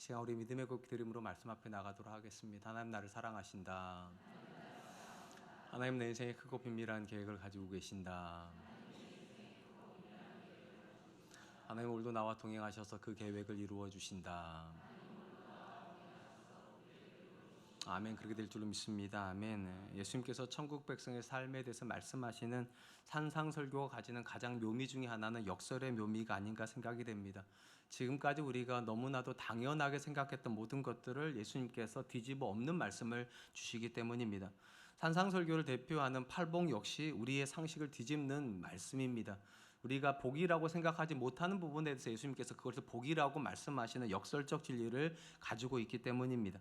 시간 우리 믿음의 곡 드림으로 말씀 앞에 나가도록 하겠습니다. 하나님 나를 사랑하신다. 하나님 내 인생에 크고 비밀한 계획을 가지고 계신다. 하나님 오늘도 나와 동행하셔서 그 계획을 이루어 주신다. 아멘. 그렇게 될 줄로 믿습니다. 아멘. 예수님께서 천국 백성의 삶에 대해서 말씀하시는 산상설교가 가지는 가장 묘미 중에 하나는 역설의 묘미가 아닌가 생각이 됩니다. 지금까지 우리가 너무나도 당연하게 생각했던 모든 것들을 예수님께서 뒤집어 엎는 말씀을 주시기 때문입니다. 산상설교를 대표하는 팔복 역시 우리의 상식을 뒤집는 말씀입니다. 우리가 복이라고 생각하지 못하는 부분에 대해서 예수님께서 그것을 복이라고 말씀하시는 역설적 진리를 가지고 있기 때문입니다.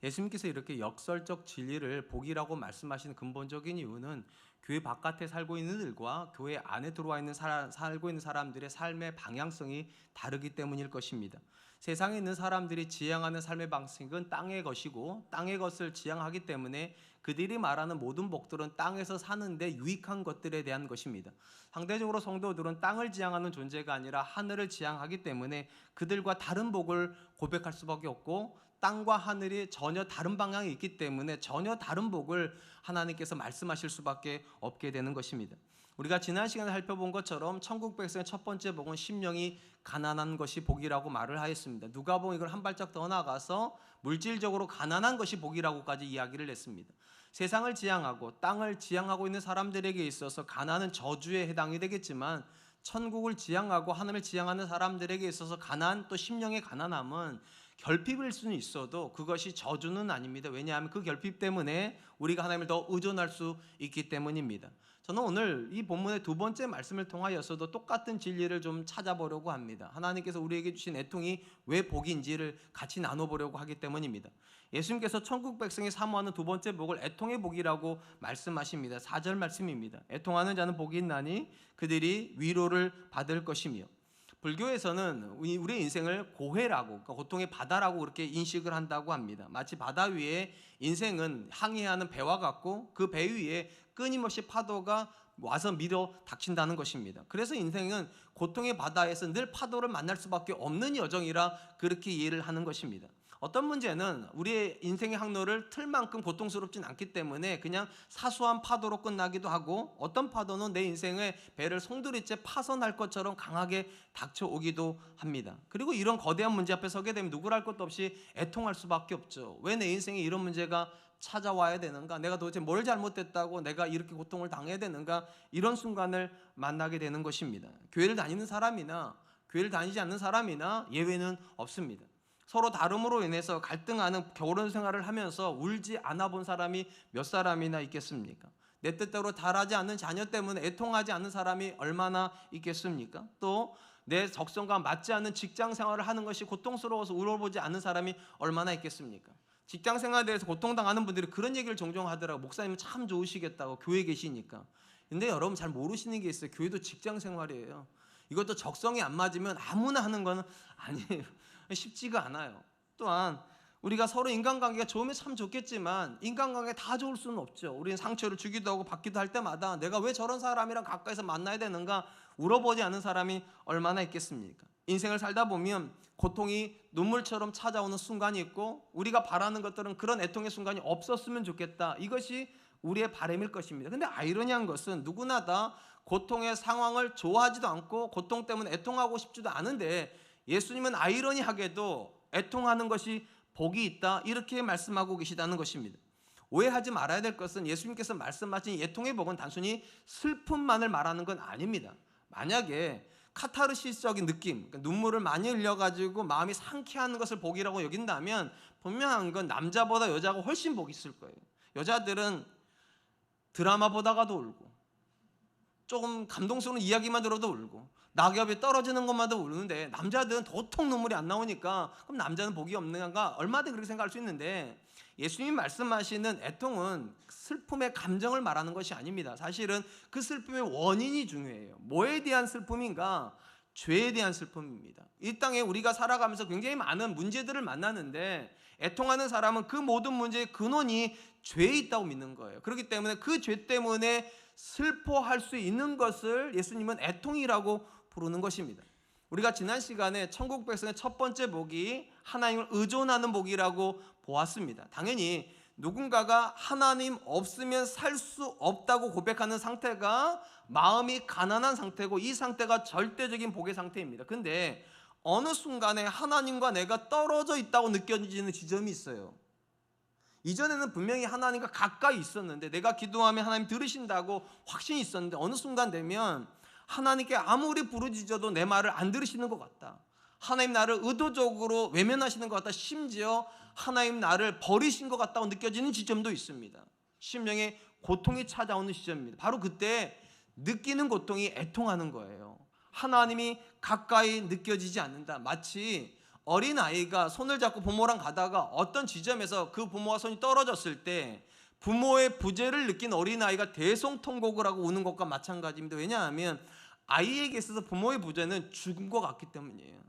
예수님께서 이렇게 역설적 진리를 복이라고 말씀하시는 근본적인 이유는 교회 바깥에 살고 있는 이들과 교회 안에 들어와 있는 살고 있는 사람들의 삶의 방향성이 다르기 때문일 것입니다. 세상에 있는 사람들이 지향하는 삶의 방식은 땅의 것이고 땅의 것을 지향하기 때문에 그들이 말하는 모든 복들은 땅에서 사는데 유익한 것들에 대한 것입니다. 상대적으로 성도들은 땅을 지향하는 존재가 아니라 하늘을 지향하기 때문에 그들과 다른 복을 고백할 수밖에 없고 땅과 하늘이 전혀 다른 방향이 있기 때문에 전혀 다른 복을 하나님께서 말씀하실 수밖에 없게 되는 것입니다. 우리가 지난 시간에 살펴본 것처럼 천국 백성의 첫 번째 복은 심령이 가난한 것이 복이라고 말을 하였습니다. 누가복음 이걸 한 발짝 더 나가서 물질적으로 가난한 것이 복이라고까지 이야기를 했습니다. 세상을 지향하고 땅을 지향하고 있는 사람들에게 있어서 가난은 저주에 해당이 되겠지만 천국을 지향하고 하늘을 지향하는 사람들에게 있어서 가난 또 심령의 가난함은 결핍일 수는 있어도 그것이 저주는 아닙니다. 왜냐하면 그 결핍 때문에 우리가 하나님을 더 의존할 수 있기 때문입니다. 저는 오늘 이 본문의 두 번째 말씀을 통하여서도 똑같은 진리를 좀 찾아보려고 합니다. 하나님께서 우리에게 주신 애통이 왜 복인지를 같이 나눠보려고 하기 때문입니다. 예수님께서 천국 백성이 사모하는 두 번째 복을 애통의 복이라고 말씀하십니다. 4절 말씀입니다. 애통하는 자는 복이 있나니 그들이 위로를 받을 것이며. 불교에서는 우리의 인생을 고해라고, 그러니까 고통의 바다라고 그렇게 인식을 한다고 합니다. 마치 바다 위에 인생은 항해하는 배와 같고 그 배 위에 끊임없이 파도가 와서 밀어 닥친다는 것입니다. 그래서 인생은 고통의 바다에서 늘 파도를 만날 수밖에 없는 여정이라 그렇게 이해를 하는 것입니다. 어떤 문제는 우리의 인생의 항로를 틀만큼 고통스럽진 않기 때문에 그냥 사소한 파도로 끝나기도 하고, 어떤 파도는 내 인생의 배를 송두리째 파선할 것처럼 강하게 닥쳐오기도 합니다. 그리고 이런 거대한 문제 앞에 서게 되면 누구랄 것도 없이 애통할 수밖에 없죠. 왜 내 인생에 이런 문제가 찾아와야 되는가? 내가 도대체 뭘 잘못했다고 내가 이렇게 고통을 당해야 되는가? 이런 순간을 만나게 되는 것입니다. 교회를 다니는 사람이나 교회를 다니지 않는 사람이나 예외는 없습니다. 서로 다름으로 인해서 갈등하는 결혼 생활을 하면서 울지 않아 본 사람이 몇 사람이나 있겠습니까? 내 뜻대로 잘하지 않는 자녀 때문에 애통하지 않는 사람이 얼마나 있겠습니까? 또 내 적성과 맞지 않는 직장 생활을 하는 것이 고통스러워서 울어보지 않는 사람이 얼마나 있겠습니까? 직장 생활에 대해서 고통당하는 분들이 그런 얘기를 종종 하더라고요. 목사님은 참 좋으시겠다고, 교회 계시니까. 근데 여러분 잘 모르시는 게 있어요. 교회도 직장 생활이에요. 이것도 적성이 안 맞으면 아무나 하는 건 아니에요. 쉽지가 않아요. 또한 우리가 서로 인간관계가 좋으면 참 좋겠지만 인간관계가 다 좋을 수는 없죠. 우리는 상처를 주기도 하고 받기도 할 때마다 내가 왜 저런 사람이랑 가까이서 만나야 되는가 울어보지 않은 사람이 얼마나 있겠습니까? 인생을 살다 보면 고통이 눈물처럼 찾아오는 순간이 있고, 우리가 바라는 것들은 그런 애통의 순간이 없었으면 좋겠다. 이것이 우리의 바람일 것입니다. 근데 아이러니한 것은 누구나 다 고통의 상황을 좋아하지도 않고 고통 때문에 애통하고 싶지도 않은데, 예수님은 아이러니하게도 애통하는 것이 복이 있다 이렇게 말씀하고 계시다는 것입니다. 오해하지 말아야 될 것은 예수님께서 말씀하신 애통의 복은 단순히 슬픔만을 말하는 건 아닙니다. 만약에 카타르시스적인 느낌, 그러니까 눈물을 많이 흘려가지고 마음이 상쾌한 것을 복이라고 여긴다면 분명한 건 남자보다 여자가 훨씬 복이 있을 거예요. 여자들은 드라마 보다가도 울고, 조금 감동스러운 이야기만 들어도 울고, 낙엽이 떨어지는 것마다 우는데 남자들은 도통 눈물이 안 나오니까 그럼 남자는 복이 없는가? 얼마든지 그렇게 생각할 수 있는데, 예수님이 말씀하시는 애통은 슬픔의 감정을 말하는 것이 아닙니다. 사실은 그 슬픔의 원인이 중요해요. 뭐에 대한 슬픔인가? 죄에 대한 슬픔입니다. 이 땅에 우리가 살아가면서 굉장히 많은 문제들을 만나는데 애통하는 사람은 그 모든 문제의 근원이 죄에 있다고 믿는 거예요. 그렇기 때문에 그 죄 때문에 슬퍼할 수 있는 것을 예수님은 애통이라고 부르는 것입니다. 우리가 지난 시간에 천국 백성의 첫 번째 복이 하나님을 의존하는 복이라고 보았습니다. 당연히 누군가가 하나님 없으면 살 수 없다고 고백하는 상태가 마음이 가난한 상태고, 이 상태가 절대적인 복의 상태입니다. 근데 어느 순간에 하나님과 내가 떨어져 있다고 느껴지는 지점이 있어요. 이전에는 분명히 하나님과 가까이 있었는데, 내가 기도하면 하나님 들으신다고 확신이 있었는데, 어느 순간 되면 하나님께 아무리 부르짖어도 내 말을 안 들으시는 것 같다, 하나님 나를 의도적으로 외면하시는 것 같다, 심지어 하나님 나를 버리신 것 같다고 느껴지는 지점도 있습니다. 심령에 고통이 찾아오는 시점입니다. 바로 그때 느끼는 고통이 애통하는 거예요. 하나님이 가까이 느껴지지 않는다. 마치 어린아이가 손을 잡고 부모랑 가다가 어떤 지점에서 그 부모와 손이 떨어졌을 때 부모의 부재를 느낀 어린아이가 대성통곡을 하고 우는 것과 마찬가지입니다. 왜냐하면 아이에게 있어서 부모의 부재는 죽은 것 같기 때문이에요.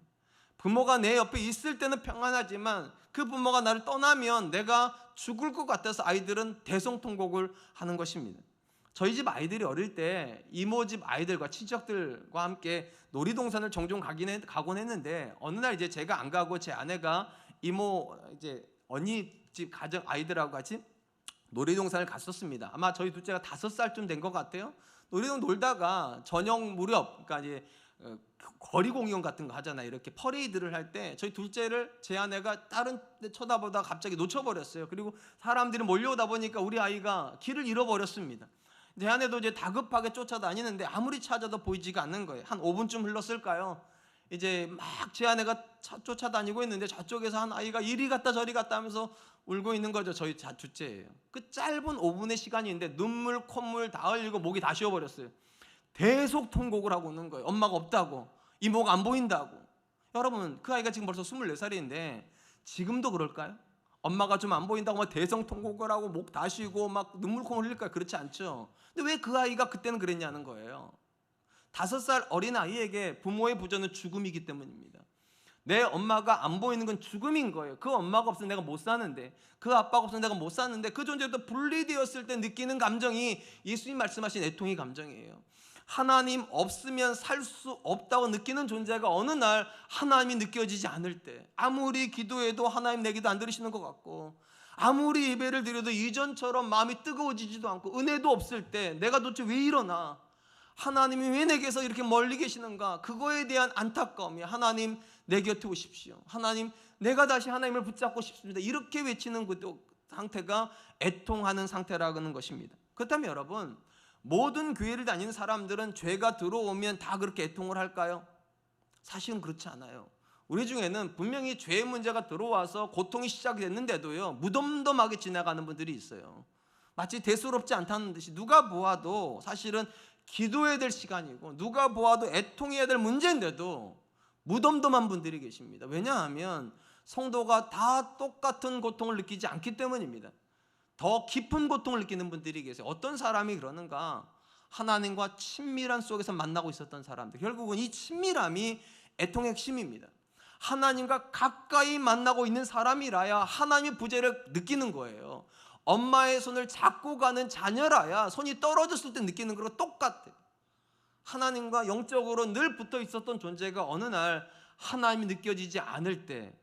부모가 내 옆에 있을 때는 평안하지만 그 부모가 나를 떠나면 내가 죽을 것 같아서 아이들은 대성통곡을 하는 것입니다. 저희 집 아이들이 어릴 때 이모 집 아이들과 친척들과 함께 놀이동산을 종종 가곤 했는데, 어느 날 이제 제가 안 가고 제 아내가 이모 이제 언니 집 가정 아이들하고 같이 놀이동산을 갔었습니다. 아마 저희 둘째가 5살쯤 된 것 같아요. 놀이동 놀다가 저녁 무렵, 그러니까 이제 거리 공연 같은 거 하잖아요. 이렇게 퍼레이드를 할 때 저희 둘째를 제 아내가 다른 데 쳐다보다가 갑자기 놓쳐버렸어요. 그리고 사람들이 몰려오다 보니까 우리 아이가 길을 잃어버렸습니다. 제 아내도 이제 다급하게 쫓아다니는데 아무리 찾아도 보이지가 않는 거예요. 한 5분쯤 흘렀을까요? 이제 막 제 아내가 쫓아다니고 있는데 저쪽에서 한 아이가 이리 갔다 저리 갔다 하면서 울고 있는 거죠. 저희 둘째예요. 그 짧은 5분의 시간이 있는데 눈물 콧물 다 흘리고 목이 다 쉬어버렸어요. 대속통곡을 하고 있는 거예요. 엄마가 없다고, 이모가 안 보인다고. 여러분, 그 아이가 지금 벌써 24살인데 지금도 그럴까요? 엄마가 좀 안 보인다고 막 대성통곡을 하고 목 다 쉬고 막 눈물 콧물 흘릴까요? 그렇지 않죠. 근데 왜 그 아이가 그때는 그랬냐는 거예요. 5살 어린 아이에게 부모의 부재는 죽음이기 때문입니다. 내 엄마가 안 보이는 건 죽음인 거예요. 그 엄마가 없으면 내가 못 사는데, 그 아빠가 없으면 내가 못 사는데, 그 존재부터 분리되었을 때 느끼는 감정이 예수님 말씀하신 애통의 감정이에요. 하나님 없으면 살 수 없다고 느끼는 존재가 어느 날 하나님이 느껴지지 않을 때, 아무리 기도해도 하나님 내 기도 안 들으시는 것 같고, 아무리 예배를 드려도 이전처럼 마음이 뜨거워지지도 않고 은혜도 없을 때 내가 도대체 왜 이러나, 하나님이 왜 내게서 이렇게 멀리 계시는가, 그거에 대한 안타까움이, 하나님 내 곁에 오십시오, 하나님 내가 다시 하나님을 붙잡고 싶습니다, 이렇게 외치는 그 상태가 애통하는 상태라는 것입니다. 그렇다면 여러분, 모든 교회를 다니는 사람들은 죄가 들어오면 다 그렇게 애통을 할까요? 사실은 그렇지 않아요. 우리 중에는 분명히 죄의 문제가 들어와서 고통이 시작이 됐는데도요, 무덤덤하게 지나가는 분들이 있어요. 마치 대수롭지 않다는 듯이 누가 보아도 사실은 기도해야 될 시간이고, 누가 보아도 애통해야 될 문제인데도 무덤덤한 분들이 계십니다. 왜냐하면 성도가 다 똑같은 고통을 느끼지 않기 때문입니다. 더 깊은 고통을 느끼는 분들이 계세요. 어떤 사람이 그러는가? 하나님과 친밀한 속에서 만나고 있었던 사람들. 결국은 이 친밀함이 애통의 핵심입니다. 하나님과 가까이 만나고 있는 사람이라야 하나님의 부재를 느끼는 거예요. 엄마의 손을 잡고 가는 자녀라야 손이 떨어졌을 때 느끼는 거랑 똑같아요. 하나님과 영적으로 늘 붙어 있었던 존재가 어느 날 하나님이 느껴지지 않을 때,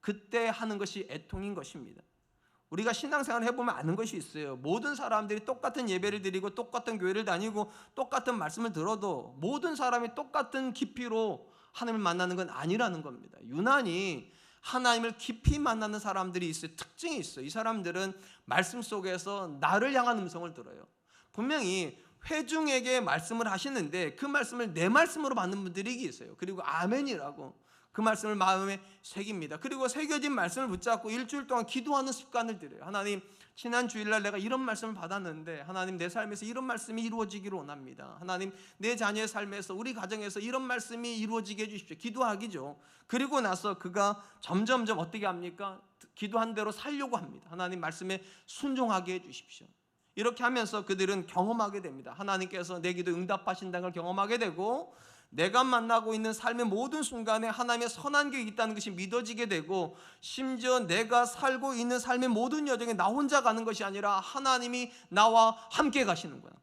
그때 하는 것이 애통인 것입니다. 우리가 신앙생활을 해보면 아는 것이 있어요. 모든 사람들이 똑같은 예배를 드리고 똑같은 교회를 다니고 똑같은 말씀을 들어도 모든 사람이 똑같은 깊이로 하나님을 만나는 건 아니라는 겁니다. 유난히 하나님을 깊이 만나는 사람들이 있어요. 특징이 있어요. 이 사람들은 말씀 속에서 나를 향한 음성을 들어요. 분명히 회중에게 말씀을 하시는데 그 말씀을 내 말씀으로 받는 분들이 있어요. 그리고 아멘이라고 그 말씀을 마음에 새깁니다. 그리고 새겨진 말씀을 붙잡고 일주일 동안 기도하는 습관을 들여요. 하나님, 지난 주일날 내가 이런 말씀을 받았는데 하나님, 내 삶에서 이런 말씀이 이루어지기를 원합니다. 하나님, 내 자녀의 삶에서, 우리 가정에서 이런 말씀이 이루어지게 해주십시오. 기도하기죠. 그리고 나서 그가 점점점 어떻게 합니까? 기도한 대로 살려고 합니다. 하나님 말씀에 순종하게 해주십시오. 이렇게 하면서 그들은 경험하게 됩니다. 하나님께서 내 기도 응답하신다는 걸 경험하게 되고, 내가 만나고 있는 삶의 모든 순간에 하나님의 선한 게 있다는 것이 믿어지게 되고, 심지어 내가 살고 있는 삶의 모든 여정에 나 혼자 가는 것이 아니라 하나님이 나와 함께 가시는구나,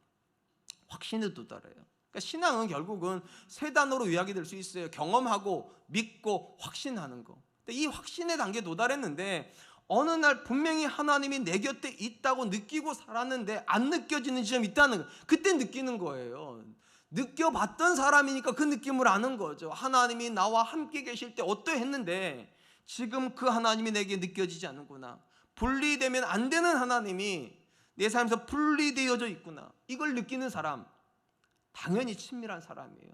확신에 도달해요. 그러니까 신앙은 결국은 세 단어로 요약이 될 수 있어요. 경험하고 믿고 확신하는 거. 근데 이 확신의 단계에 도달했는데 어느 날 분명히 하나님이 내 곁에 있다고 느끼고 살았는데 안 느껴지는 지점이 있다는 거예요. 그때 느끼는 거예요. 느껴봤던 사람이니까 그 느낌을 아는 거죠. 하나님이 나와 함께 계실 때 어떠했는데 지금 그 하나님이 내게 느껴지지 않는구나. 분리되면 안 되는 하나님이 내 삶에서 분리되어져 있구나. 이걸 느끼는 사람, 당연히 친밀한 사람이에요.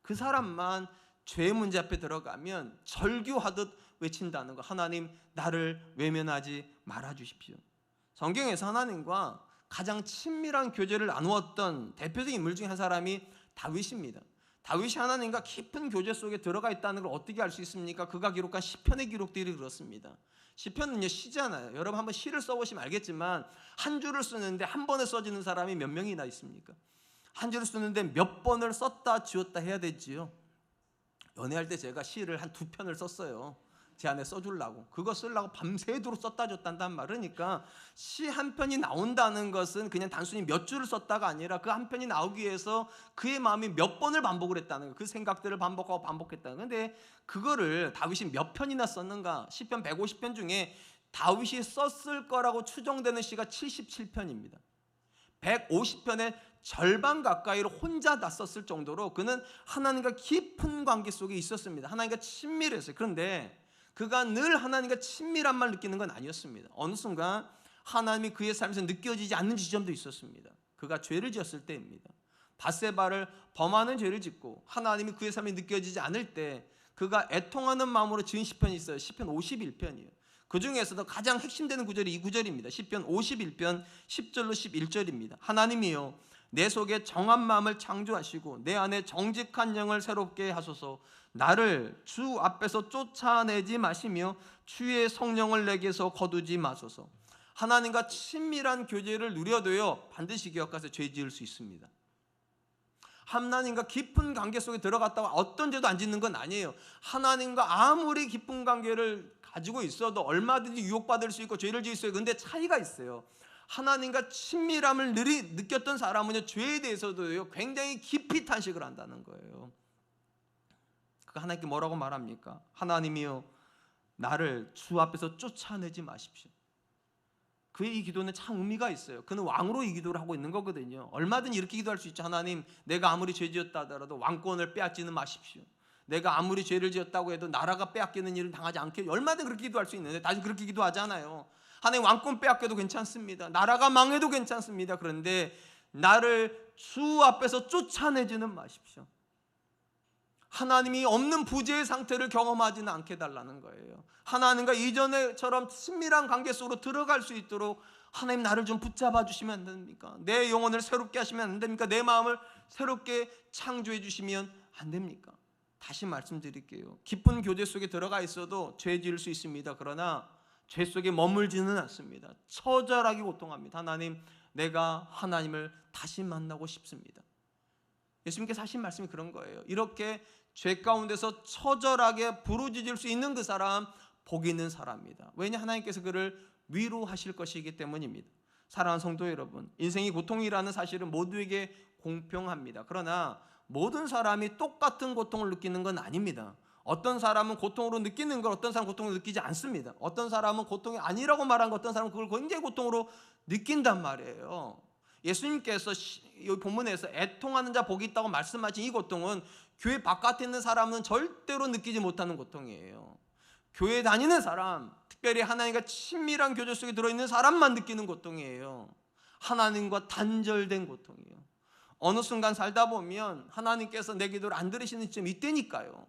그 사람만 죄의 문제 앞에 들어가면 절규하듯 외친다는 거. 하나님, 나를 외면하지 말아주십시오. 성경에서 하나님과 가장 친밀한 교제를 나누었던 대표적인 인물 중에 한 사람이 다윗입니다. 다윗이 하나님과 깊은 교제 속에 들어가 있다는 걸 어떻게 알 수 있습니까? 그가 기록한 시편의 기록들이 그렇습니다. 시편은요, 시잖아요. 여러분 한번 시를 써보시면 알겠지만 한 줄을 쓰는데 한 번에 써지는 사람이 몇 명이나 있습니까? 한 줄을 쓰는데 몇 번을 썼다 지웠다 해야 되지요. 연애할 때 제가 시를 한 2편을 썼어요. 제 안에 써주려고. 그거 쓰려고 밤새도록 썼다 줬단단 말이니까 시 한 편이 나온다는 것은 그냥 단순히 몇 줄을 썼다가 아니라 그 한 편이 나오기 위해서 그의 마음이 몇 번을 반복을 했다는 거예요. 그 생각들을 반복하고 반복했다는 거예요. 근데 그거를 다윗이 몇 편이나 썼는가? 시편 150편 중에 다윗이 썼을 거라고 추정되는 시가 77편입니다. 150편의 절반 가까이를 혼자 다 썼을 정도로 그는 하나님과 깊은 관계 속에 있었습니다. 하나님과 친밀했어요. 그런데 그가 늘 하나님과 친밀한 말 느끼는 건 아니었습니다. 어느 순간 하나님이 그의 삶에서 느껴지지 않는 지점도 있었습니다. 그가 죄를 지었을 때입니다. 밧세바를 범하는 죄를 짓고 하나님이 그의 삶에 느껴지지 않을 때 그가 애통하는 마음으로 지은 시편이 있어요. 시편 51편이에요. 그 중에서도 가장 핵심되는 구절이 이 구절입니다. 시편 51편 10절로 11절입니다. 하나님이여, 내 속에 정한 마음을 창조하시고 내 안에 정직한 영을 새롭게 하소서. 나를 주 앞에서 쫓아내지 마시며 주의 성령을 내게서 거두지 마소서. 하나님과 친밀한 교제를 누려도요, 반드시 기억하세요. 죄 지을 수 있습니다. 하나님과 깊은 관계 속에 들어갔다가 어떤 죄도 안 짓는 건 아니에요. 하나님과 아무리 깊은 관계를 가지고 있어도 얼마든지 유혹받을 수 있고 죄를 지을 수 있어요. 근데 차이가 있어요. 하나님과 친밀함을 느꼈던 사람은요, 죄에 대해서도요 굉장히 깊이 탄식을 한다는 거예요. 그 하나님께 뭐라고 말합니까? 하나님이여, 나를 주 앞에서 쫓아내지 마십시오. 그의 이 기도는 참 의미가 있어요. 그는 왕으로 이 기도를 하고 있는 거거든요. 얼마든지 이렇게 기도할 수 있죠. 하나님, 내가 아무리 죄 지었다 하더라도 왕권을 빼앗지는 마십시오. 내가 아무리 죄를 지었다고 해도 나라가 빼앗기는 일을 당하지 않게, 얼마든지 그렇게 기도할 수 있는데 다시 그렇게 기도하잖아요. 하나님, 왕권 빼앗겨도 괜찮습니다. 나라가 망해도 괜찮습니다. 그런데 나를 주 앞에서 쫓아내지는 마십시오. 하나님이 없는 부재의 상태를 경험하지는 않게 해달라는 거예요. 하나님과 이전에처럼 친밀한 관계 속으로 들어갈 수 있도록 하나님, 나를 좀 붙잡아 주시면 안 됩니까? 내 영혼을 새롭게 하시면 안 됩니까? 내 마음을 새롭게 창조해 주시면 안 됩니까? 다시 말씀드릴게요. 깊은 교제 속에 들어가 있어도 죄 지을 수 있습니다. 그러나 죄 속에 머물지는 않습니다. 처절하게 고통합니다. 하나님, 내가 하나님을 다시 만나고 싶습니다. 예수님께서 하신 말씀이 그런 거예요. 이렇게 죄 가운데서 처절하게 부르짖을 수 있는 그 사람, 복이 있는 사람입니다. 왜냐? 하나님께서 그를 위로하실 것이기 때문입니다. 사랑하는 성도 여러분, 인생이 고통이라는 사실은 모두에게 공평합니다. 그러나 모든 사람이 똑같은 고통을 느끼는 건 아닙니다. 어떤 사람은 고통으로 느끼는 걸 어떤 사람은 고통으로 느끼지 않습니다. 어떤 사람은 고통이 아니라고 말한 것, 어떤 사람은 그걸 굉장히 고통으로 느낀단 말이에요. 예수님께서 이 본문에서 애통하는 자 복이 있다고 말씀하신 이 고통은 교회 바깥에 있는 사람은 절대로 느끼지 못하는 고통이에요. 교회 다니는 사람, 특별히 하나님과 친밀한 교제 속에 들어있는 사람만 느끼는 고통이에요. 하나님과 단절된 고통이에요. 어느 순간 살다 보면 하나님께서 내 기도를 안 들으시는 지점이 있다니까요.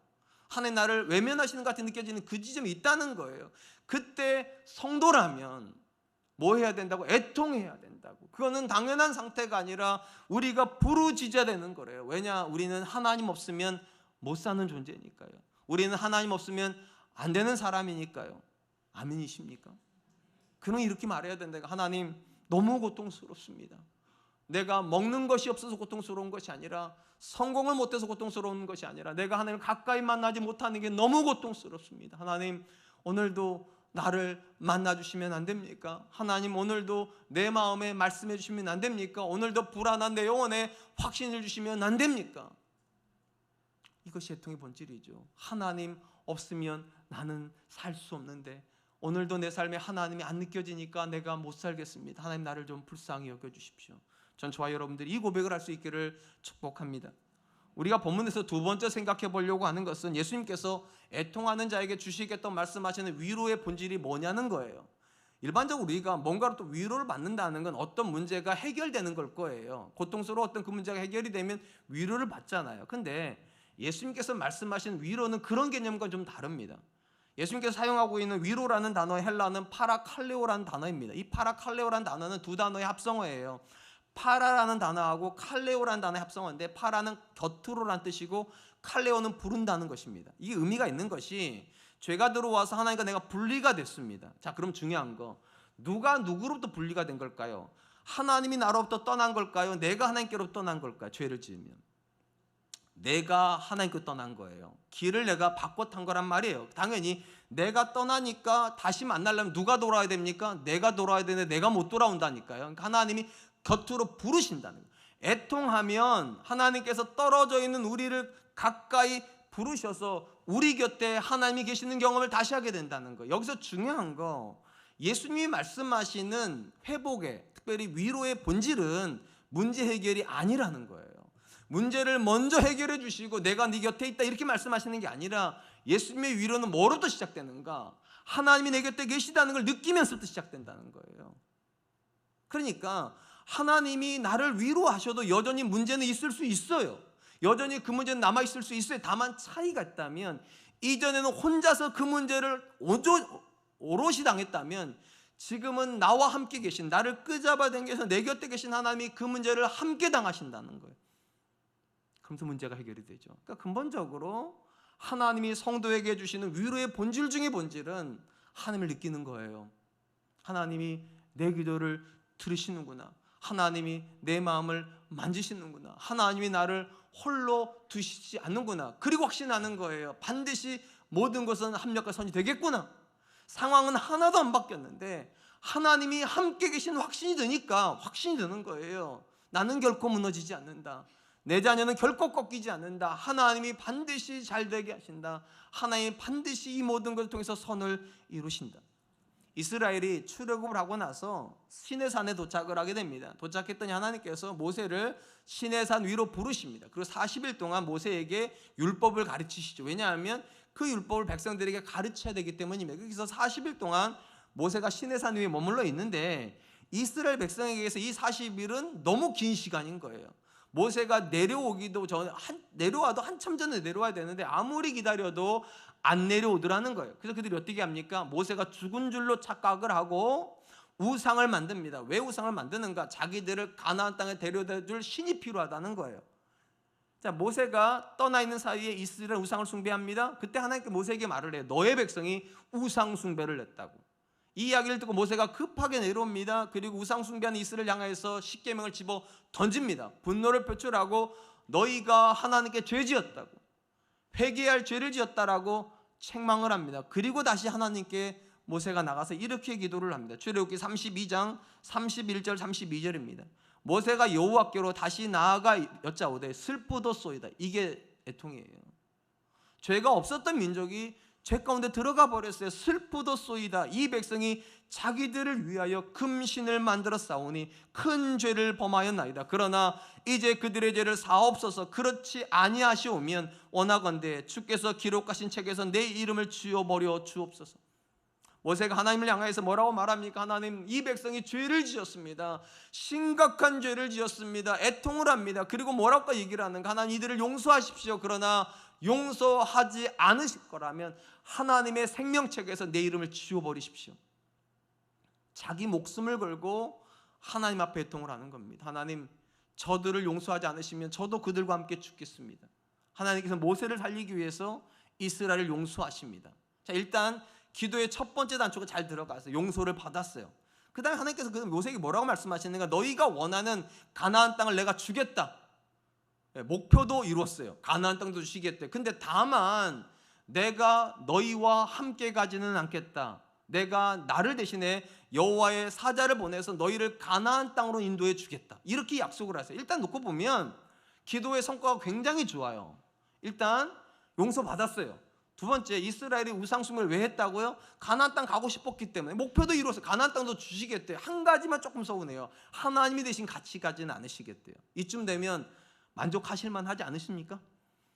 하나님 나를 외면하시는 것 같이 느껴지는 그 지점이 있다는 거예요. 그때 성도라면 뭐 해야 된다고? 애통해야 된다고. 그거는 당연한 상태가 아니라 우리가 부르짖어야 되는 거래요. 왜냐? 우리는 하나님 없으면 못 사는 존재니까요. 우리는 하나님 없으면 안 되는 사람이니까요. 아멘이십니까? 그는 이렇게 말해야 된다. 하나님, 너무 고통스럽습니다. 내가 먹는 것이 없어서 고통스러운 것이 아니라, 성공을 못해서 고통스러운 것이 아니라, 내가 하나님을 가까이 만나지 못하는 게 너무 고통스럽습니다. 하나님, 오늘도 나를 만나주시면 안 됩니까? 하나님 오늘도 내 마음에 말씀해 주시면 안 됩니까? 오늘도 불안한 내 영혼에 확신을 주시면 안 됩니까? 이것이 애통의 본질이죠. 하나님 없으면 나는 살 수 없는데 오늘도 내 삶에 하나님이 안 느껴지니까 내가 못 살겠습니다. 하나님 나를 좀 불쌍히 여겨주십시오. 전 저와 여러분들이 이 고백을 할 수 있기를 축복합니다. 우리가 본문에서 두 번째 생각해 보려고 하는 것은 예수님께서 애통하는 자에게 주시겠다고 말씀하시는 위로의 본질이 뭐냐는 거예요. 일반적으로 우리가 뭔가로 또 위로를 받는다는 건 어떤 문제가 해결되는 걸 거예요. 고통스러웠던 그 문제가 해결이 되면 위로를 받잖아요. 근데 예수님께서 말씀하신 위로는 그런 개념과 좀 다릅니다. 예수님께서 사용하고 있는 위로라는 단어의 헬라어는 파라칼레오라는 단어입니다. 이 파라칼레오라는 단어는 두 단어의 합성어예요. 파라라는 단어하고 칼레오라는 단어의 합성어인데, 파라는 곁으로라는 뜻이고 칼레오는 부른다는 것입니다. 이게 의미가 있는 것이 죄가 들어와서 하나님과 내가 분리가 됐습니다. 자, 그럼 중요한 거, 누가 누구로부터 분리가 된 걸까요? 하나님이 나로부터 떠난 걸까요? 내가 하나님께로부터 떠난 걸까요? 죄를 지으면 내가 하나님께 떠난 거예요. 길을 내가 바꿔 탄 거란 말이에요. 당연히 내가 떠나니까 다시 만나려면 누가 돌아와야 됩니까? 내가 돌아와야 되는데 내가 못 돌아온다니까요. 그러니까 하나님이 곁으로 부르신다는 거예요. 애통하면 하나님께서 떨어져 있는 우리를 가까이 부르셔서 우리 곁에 하나님이 계시는 경험을 다시 하게 된다는 거예요. 여기서 중요한 거, 예수님이 말씀하시는 회복의, 특별히 위로의 본질은 문제 해결이 아니라는 거예요. 문제를 먼저 해결해 주시고 내가 네 곁에 있다 이렇게 말씀하시는 게 아니라, 예수님의 위로는 뭐로부터 시작되는가? 하나님이 내 곁에 계시다는 걸 느끼면서부터 시작된다는 거예요. 그러니까 하나님이 나를 위로하셔도 여전히 문제는 있을 수 있어요. 여전히 그 문제는 남아있을 수 있어요. 다만 차이가 있다면, 이전에는 혼자서 그 문제를 오롯이 당했다면 지금은 나와 함께 계신, 나를 끄잡아 당겨서 내 곁에 계신 하나님이 그 문제를 함께 당하신다는 거예요. 그러면서 문제가 해결이 되죠. 그러니까 근본적으로 하나님이 성도에게 주시는 위로의 본질 중의 본질은 하나님을 느끼는 거예요. 하나님이 내 기도를 들으시는구나. 하나님이 내 마음을 만지시는구나. 하나님이 나를 홀로 두시지 않는구나. 그리고 확신하는 거예요. 반드시 모든 것은 합력과 선이 되겠구나. 상황은 하나도 안 바뀌었는데 하나님이 함께 계신 확신이 드니까 확신이 드는 거예요. 나는 결코 무너지지 않는다. 내 자녀는 결코 꺾이지 않는다. 하나님이 반드시 잘 되게 하신다. 하나님이 반드시 이 모든 것을 통해서 선을 이루신다. 이스라엘이 출애굽을 하고 나서 시내산에 도착을 하게 됩니다. 도착했더니 하나님께서 모세를 시내산 위로 부르십니다. 그리고 40일 동안 모세에게 율법을 가르치시죠. 왜냐하면 그 율법을 백성들에게 가르쳐야 되기 때문입니다. 그래서 40일 동안 모세가 시내산 위에 머물러 있는데, 이스라엘 백성에게서 이 40일은 너무 긴 시간인 거예요. 모세가 내려오기도 전에, 내려와도 한참 전에 내려와야 되는데 아무리 기다려도 안 내려오더라는 거예요. 그래서 그들이 어떻게 합니까? 모세가 죽은 줄로 착각을 하고 우상을 만듭니다. 왜 우상을 만드는가? 자기들을 가나안 땅에 데려다 줄 신이 필요하다는 거예요. 자, 모세가 떠나 있는 사이에 이스라엘 우상을 숭배합니다. 그때 하나님께 모세에게 말을 해요. 너의 백성이 우상 숭배를 했다고. 이 이야기를 듣고 모세가 급하게 내려옵니다. 그리고 우상 숭배하는 이스라엘을 향해서 십계명을 집어 던집니다. 분노를 표출하고 너희가 하나님께 죄 지었다고, 회개할 죄를 지었다라고 책망을 합니다. 그리고 다시 하나님께 모세가 나가서 이렇게 기도를 합니다. 출애굽기 32장 31절 32절입니다. 모세가 여호와께로 다시 나아가 여짜오되 슬프도소이다. 이게 애통이에요. 죄가 없었던 민족이 죄 가운데 들어가 버렸어요. 슬프도소이다. 이 백성이 자기들을 위하여 금신을 만들어 싸우니 큰 죄를 범하였나이다. 그러나 이제 그들의 죄를 사옵소서. 그렇지 아니하시오면 원하건대 주께서 기록하신 책에서 내 이름을 지워버려 주옵소서. 모세가 하나님을 향해서 뭐라고 말합니까? 하나님, 이 백성이 죄를 지었습니다. 심각한 죄를 지었습니다. 애통을 합니다. 그리고 뭐라고 얘기를 하는가? 하나님, 이들을 용서하십시오. 그러나 용서하지 않으실 거라면 하나님의 생명책에서 내 이름을 지워버리십시오. 자기 목숨을 걸고 하나님 앞에 애통을 하는 겁니다. 하나님, 저들을 용서하지 않으시면 저도 그들과 함께 죽겠습니다. 하나님께서 모세를 살리기 위해서 이스라엘을 용서하십니다. 자, 일단 기도의 첫 번째 단초가 잘 들어가서 용서를 받았어요. 그 다음에 하나님께서 그 모세에게 뭐라고 말씀하시는가? 너희가 원하는 가나안 땅을 내가 주겠다. 목표도 이루었어요. 가나안 땅도 주시겠대. 근데 다만 내가 너희와 함께 가지는 않겠다. 내가 나를 대신에 여호와의 사자를 보내서 너희를 가나안 땅으로 인도해 주겠다. 이렇게 약속을 하세요. 일단 놓고 보면 기도의 성과가 굉장히 좋아요. 일단 용서받았어요. 두 번째, 이스라엘이 우상숭배를 왜 했다고요? 가나안 땅 가고 싶었기 때문에. 목표도 이뤘어요. 가나안 땅도 주시겠대요. 한 가지만 조금 서운해요. 하나님이 대신 같이 가지는 않으시겠대요. 이쯤 되면 만족하실 만하지 않으십니까?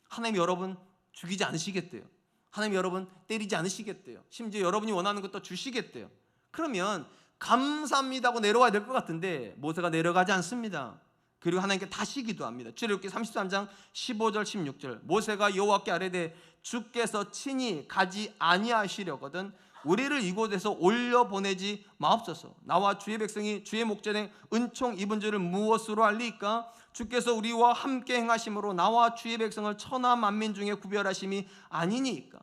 하나님 여러분 죽이지 않으시겠대요. 하나님 여러분 때리지 않으시겠대요. 심지어 여러분이 원하는 것도 주시겠대요. 그러면 감사합니다 하고 내려와야 될 것 같은데 모세가 내려가지 않습니다. 그리고 하나님께 다시 기도합니다. 출애굽기 33장 15절 16절 모세가 여호와께 아뢰되 주께서 친히 가지 아니하시려거든 우리를 이곳에서 올려보내지 마옵소서. 나와 주의 백성이 주의 목전에 은총 입은 줄을 무엇으로 알리까? 주께서 우리와 함께 행하심으로 나와 주의 백성을 천하 만민 중에 구별하심이 아니니까.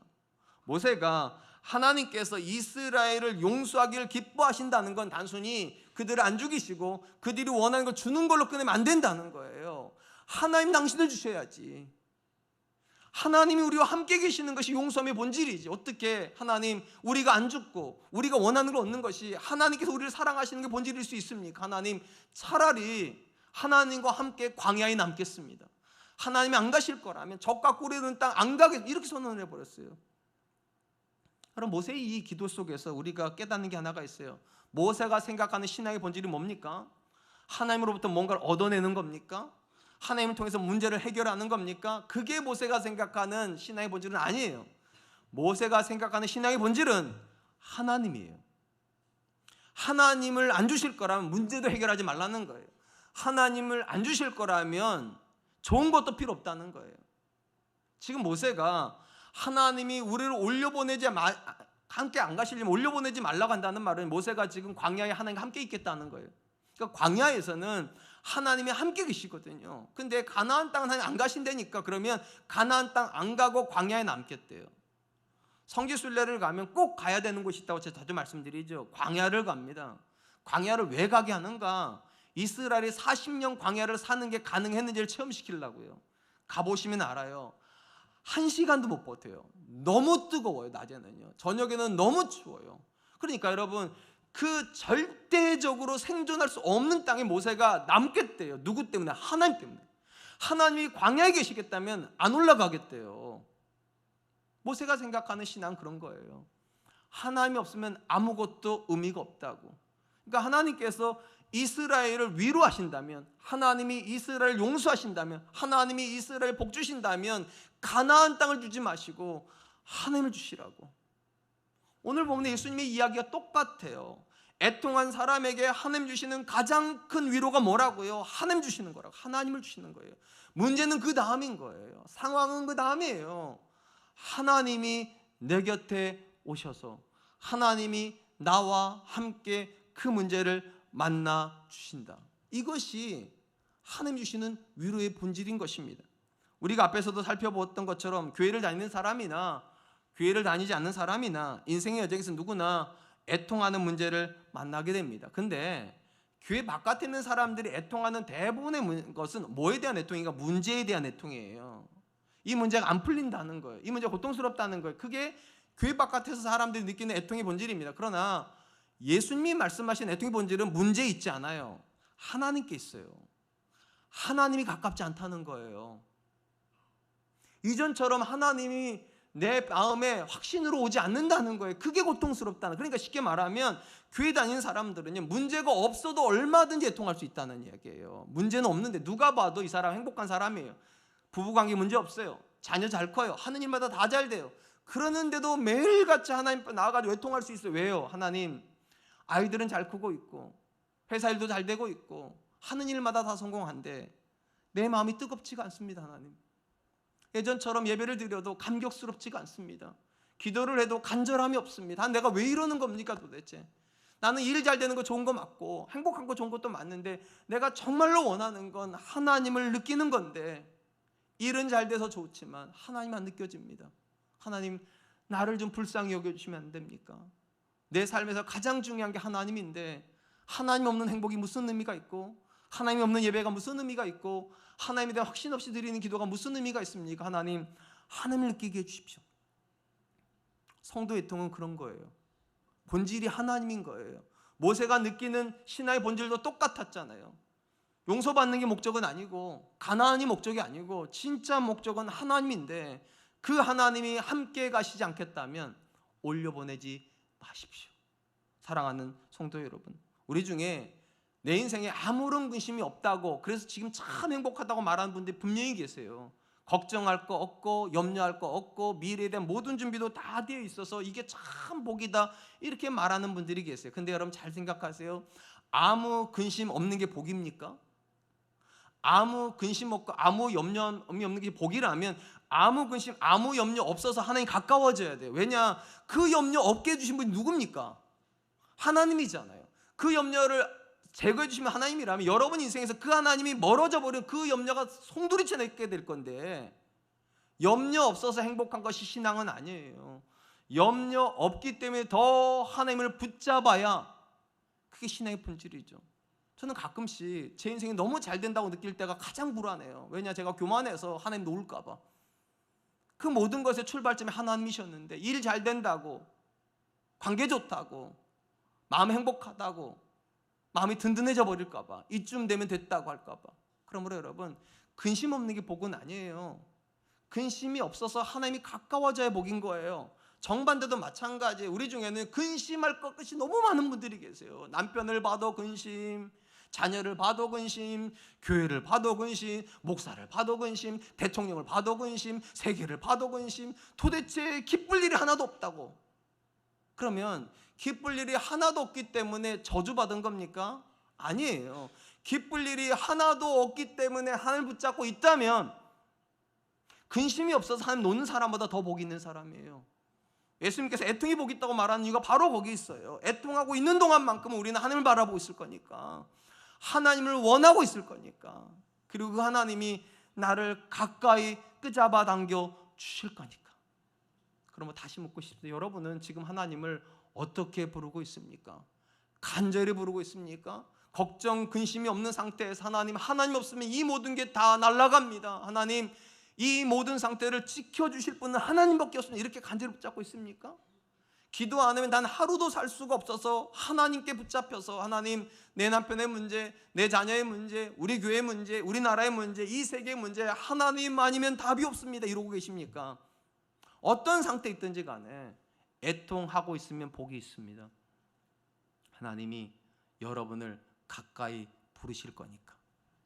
모세가 하나님께서 이스라엘을 용서하기를 기뻐하신다는 건 단순히 그들을 안 죽이시고 그들이 원하는 걸 주는 걸로 끝내면 안 된다는 거예요. 하나님 당신을 주셔야지. 하나님이 우리와 함께 계시는 것이 용서의 본질이지. 어떻게 하나님 우리가 안 죽고 우리가 원하는 걸 얻는 것이 하나님께서 우리를 사랑하시는 게 본질일 수 있습니까? 하나님 차라리 하나님과 함께 광야에 남겠습니다. 하나님이 안 가실 거라면 적과 꿀이는 땅 안 가겠 이렇게 선언을 해버렸어요. 그럼 모세의 이 기도 속에서 우리가 깨닫는 게 하나가 있어요. 모세가 생각하는 신앙의 본질이 뭡니까? 하나님으로부터 뭔가를 얻어내는 겁니까? 하나님을 통해서 문제를 해결하는 겁니까? 그게 모세가 생각하는 신앙의 본질은 아니에요. 모세가 생각하는 신앙의 본질은 하나님이에요. 하나님을 안 주실 거라면 문제도 해결하지 말라는 거예요. 하나님을 안 주실 거라면 좋은 것도 필요 없다는 거예요. 지금 모세가 하나님이 우리를 함께 안 가시려면 올려보내지 말라고 한다는 말은 모세가 지금 광야에 하나님과 함께 있겠다는 거예요. 그러니까 광야에서는 하나님이 함께 계시거든요. 근데 가나안 땅은 하나님 안 가신다니까 그러면 가나안 땅 안 가고 광야에 남겠대요. 성지순례를 가면 꼭 가야 되는 곳이 있다고 제가 자주 말씀드리죠. 광야를 갑니다. 광야를 왜 가게 하는가? 이스라엘이 40년 광야를 사는 게 가능했는지를 체험시키려고요. 가보시면 알아요. 1시간도 못 버텨요. 너무 뜨거워요. 낮에는요. 저녁에는 너무 추워요. 그러니까 여러분 그 절대적으로 생존할 수 없는 땅에 모세가 남겠대요. 누구 때문에? 하나님 때문에. 하나님이 광야에 계시겠다면 안 올라가겠대요. 모세가 생각하는 신앙은 그런 거예요. 하나님이 없으면 아무것도 의미가 없다고. 그러니까 하나님께서 이스라엘을 위로하신다면, 하나님이 이스라엘을 용서하신다면, 하나님이 이스라엘 복 주신다면 가나안 땅을 주지 마시고 하나님을 주시라고. 오늘 보면 예수님의 이야기가 똑같아요. 애통한 사람에게 하나님 주시는 가장 큰 위로가 뭐라고요? 하나님 주시는 거라고. 하나님을 주시는 거예요. 문제는 그 다음인 거예요. 상황은 그 다음이에요. 하나님이 내 곁에 오셔서 하나님이 나와 함께 그 문제를 만나 주신다. 이것이 하나님 주시는 위로의 본질인 것입니다. 우리가 앞에서도 살펴보았던 것처럼 교회를 다니는 사람이나 교회를 다니지 않는 사람이나 인생의 여정에서 누구나 애통하는 문제를 만나게 됩니다. 근데 교회 바깥에 있는 사람들이 애통하는 대부분의 것은 뭐에 대한 애통인가? 문제에 대한 애통이에요. 이 문제가 안 풀린다는 거예요. 이 문제가 고통스럽다는 거예요. 그게 교회 바깥에서 사람들이 느끼는 애통의 본질입니다. 그러나 예수님이 말씀하신 애통의 본질은 문제에 있지 않아요. 하나님께 있어요. 하나님이 가깝지 않다는 거예요. 이전처럼 하나님이 내 마음에 확신으로 오지 않는다는 거예요. 그게 고통스럽다는. 그러니까 쉽게 말하면 교회 다니는 사람들은요, 문제가 없어도 얼마든지 애통할 수 있다는 이야기예요. 문제는 없는데 누가 봐도 이 사람 행복한 사람이에요. 부부관계 문제 없어요. 자녀 잘 커요. 하는 일마다 다 잘 돼요. 그러는데도 매일같이 하나님 앞에 나와가지고 애통할 수 있어요. 왜요? 하나님, 아이들은 잘 크고 있고 회사 일도 잘 되고 있고 하는 일마다 다 성공한데 내 마음이 뜨겁지가 않습니다. 하나님, 예전처럼 예배를 드려도 감격스럽지가 않습니다. 기도를 해도 간절함이 없습니다. 내가 왜 이러는 겁니까 도대체? 나는 일 잘 되는 거 좋은 거 맞고 행복한 거 좋은 것도 맞는데 내가 정말로 원하는 건 하나님을 느끼는 건데 일은 잘 돼서 좋지만 하나님 안 느껴집니다. 하나님, 나를 좀 불쌍히 여겨주시면 안 됩니까? 내 삶에서 가장 중요한 게 하나님인데 하나님 없는 행복이 무슨 의미가 있고 하나님 없는 예배가 무슨 의미가 있고 하나님에 대한 확신 없이 드리는 기도가 무슨 의미가 있습니까? 하나님, 하나님을 느끼게 해주십시오. 성도 애통은 그런 거예요. 본질이 하나님인 거예요. 모세가 느끼는 신앙의 본질도 똑같았잖아요. 용서받는 게 목적은 아니고 가나안이 목적이 아니고 진짜 목적은 하나님인데 그 하나님이 함께 가시지 않겠다면 올려보내지 마십시오. 사랑하는 성도 여러분, 우리 중에 내 인생에 아무런 근심이 없다고 그래서 지금 참 행복하다고 말하는 분들이 분명히 계세요. 걱정할 거 없고 염려할 거 없고 미래에 대한 모든 준비도 다 되어 있어서 이게 참 복이다 이렇게 말하는 분들이 계세요. 근데 여러분 잘 생각하세요. 아무 근심 없는 게 복입니까? 아무 근심 없고 아무 염려함이 없는 게 복이라면 아무 근심 아무 염려 없어서 하나님 가까워져야 돼요. 왜냐? 그 염려 없게 해주신 분이 누굽니까? 하나님이잖아요. 그 염려를 제거해 주시면 하나님이라면 여러분 인생에서 그 하나님이 멀어져 버린 그 염려가 송두리째 내게 될 건데, 염려 없어서 행복한 것이 신앙은 아니에요. 염려 없기 때문에 더 하나님을 붙잡아야 그게 신앙의 본질이죠. 저는 가끔씩 제 인생이 너무 잘 된다고 느낄 때가 가장 불안해요. 왜냐? 제가 교만해서 하나님 놓을까 봐. 그 모든 것의 출발점이 하나님이셨는데 일 잘 된다고, 관계 좋다고, 마음 행복하다고, 마음이 든든해져 버릴까 봐, 이쯤 되면 됐다고 할까 봐. 그러므로 여러분, 근심 없는 게 복은 아니에요. 근심이 없어서 하나님이 가까워져야 복인 거예요. 정반대도 마찬가지예요. 우리 중에는 근심할 것이 너무 많은 분들이 계세요. 남편을 봐도 근심, 자녀를 봐도 근심, 교회를 봐도 근심, 목사를 봐도 근심, 대통령을 봐도 근심, 세계를 봐도 근심. 도대체 기쁠 일이 하나도 없다고. 그러면 기쁠 일이 하나도 없기 때문에 저주받은 겁니까? 아니에요. 기쁠 일이 하나도 없기 때문에 하나님을 붙잡고 있다면 근심이 없어서 하나님 노는 사람보다 더 복이 있는 사람이에요. 예수님께서 애통이 복이 있다고 말하는 이유가 바로 거기 있어요. 애통하고 있는 동안만큼은 우리는 하나님을 바라보고 있을 거니까, 하나님을 원하고 있을 거니까, 그리고 그 하나님이 나를 가까이 끄잡아 당겨 주실 거니까. 그러면 다시 묻고 싶습니다. 여러분은 지금 하나님을 어떻게 부르고 있습니까? 간절히 부르고 있습니까? 걱정, 근심이 없는 상태에서 하나님 없으면 이 모든 게 다 날아갑니다. 하나님, 이 모든 상태를 지켜주실 분은 하나님밖에 없습니다. 이렇게 간절히 붙잡고 있습니까? 기도 안 하면 난 하루도 살 수가 없어서 하나님께 붙잡혀서 하나님, 내 남편의 문제, 내 자녀의 문제, 우리 교회의 문제, 우리나라의 문제, 이 세계의 문제, 하나님 아니면 답이 없습니다. 이러고 계십니까? 어떤 상태에 있든지 간에 애통하고 있으면 복이 있습니다. 하나님이 여러분을 가까이 부르실 거니까.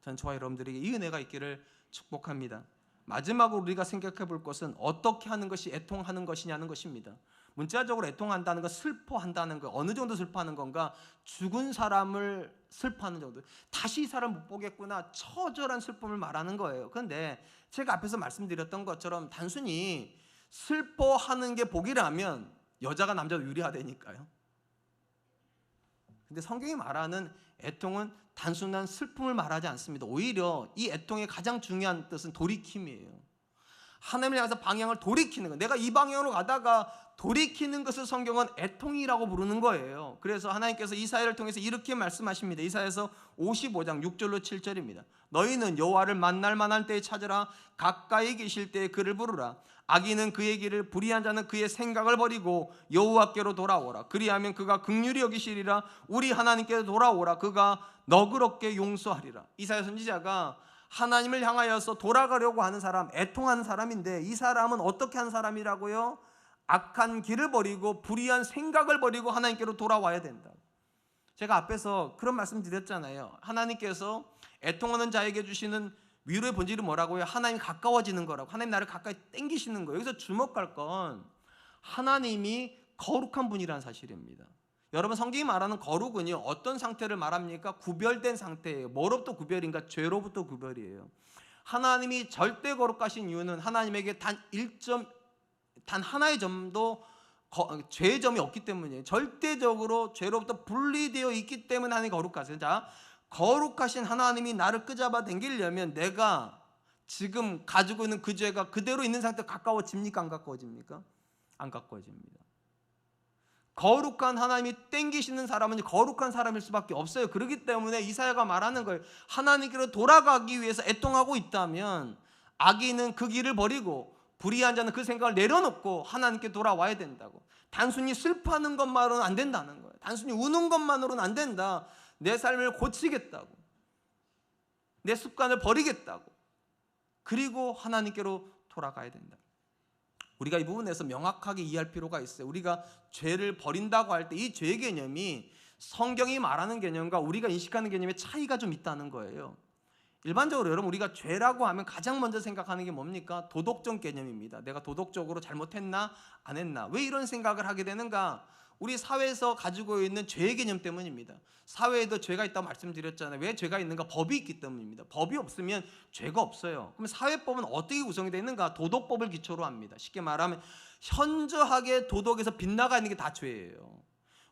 전 저와 여러분들에게 이 은혜가 있기를 축복합니다. 마지막으로 우리가 생각해 볼 것은 어떻게 하는 것이 애통하는 것이냐는 것입니다. 문자적으로 애통한다는 것, 슬퍼한다는 것, 어느 정도 슬퍼하는 건가? 죽은 사람을 슬퍼하는 정도. 다시 이 사람 못 보겠구나, 처절한 슬픔을 말하는 거예요. 그런데 제가 앞에서 말씀드렸던 것처럼 단순히 슬퍼하는 게 복이라면 여자가 남자도 유리하다니까요. 근데 성경이 말하는 애통은 단순한 슬픔을 말하지 않습니다. 오히려 이 애통의 가장 중요한 뜻은 돌이킴이에요. 하나님을 향해서 방향을 돌이키는 거. 내가 이 방향으로 가다가 돌이키는 것을 성경은 애통이라고 부르는 거예요. 그래서 하나님께서 이사야를 통해서 이렇게 말씀하십니다. 이사야서 55장 6절로 7절입니다. 너희는 여호와를 만날 만한 때에 찾으라. 가까이 계실 때에 그를 부르라. 악인은 그의 길을, 불의한 자는 그의 생각을 버리고 여호와께로 돌아오라. 그리하면 그가 긍휼히 여기시리라. 우리 하나님께로 돌아오라. 그가 너그럽게 용서하리라. 이사야 선지자가 하나님을 향하여서 돌아가려고 하는 사람, 애통하는 사람인데, 이 사람은 어떻게 한 사람이라고요? 악한 길을 버리고 불의한 생각을 버리고 하나님께로 돌아와야 된다. 제가 앞에서 그런 말씀 드렸잖아요. 하나님께서 애통하는 자에게 주시는 위로의 본질이 뭐라고요? 하나님 가까워지는 거라고. 하나님 나를 가까이 당기시는 거예요. 여기서 주목할 건 하나님이 거룩한 분이라는 사실입니다. 여러분, 성경이 말하는 거룩은요, 어떤 상태를 말합니까? 구별된 상태예요. 뭐로부터 구별인가? 죄로부터 구별이에요. 하나님이 절대 거룩하신 이유는 하나님에게 단 하나의 점도 죄의 점이 없기 때문이에요. 절대적으로 죄로부터 분리되어 있기 때문에 하나님이 거룩하세요. 자, 거룩하신 하나님이 나를 끄잡아 당기려면 내가 지금 가지고 있는 그 죄가 그대로 있는 상태로 가까워집니까? 안 가까워집니까? 안 가까워집니다. 거룩한 하나님이 땡기시는 사람은 거룩한 사람일 수밖에 없어요. 그렇기 때문에 이사야가 말하는 거예요. 하나님께로 돌아가기 위해서 애통하고 있다면 악인은 그 길을 버리고 불의한 자는 그 생각을 내려놓고 하나님께 돌아와야 된다고. 단순히 슬퍼하는 것만으로는 안 된다는 거예요. 단순히 우는 것만으로는 안 된다. 내 삶을 고치겠다고, 내 습관을 버리겠다고, 그리고 하나님께로 돌아가야 된다. 우리가 이 부분에서 명확하게 이해할 필요가 있어요. 우리가 죄를 버린다고 할 때 이 죄 개념이 성경이 말하는 개념과 우리가 인식하는 개념의 차이가 좀 있다는 거예요. 일반적으로 여러분, 우리가 죄라고 하면 가장 먼저 생각하는 게 뭡니까? 도덕적 개념입니다. 내가 도덕적으로 잘못했나 안 했나, 왜 이런 생각을 하게 되는가? 우리 사회에서 가지고 있는 죄의 개념 때문입니다. 사회에도 죄가 있다고 말씀드렸잖아요. 왜 죄가 있는가? 법이 있기 때문입니다. 법이 없으면 죄가 없어요. 그럼 사회법은 어떻게 구성이 되어 있는가? 도덕법을 기초로 합니다. 쉽게 말하면 현저하게 도덕에서 빗나가 있는 게 다 죄예요.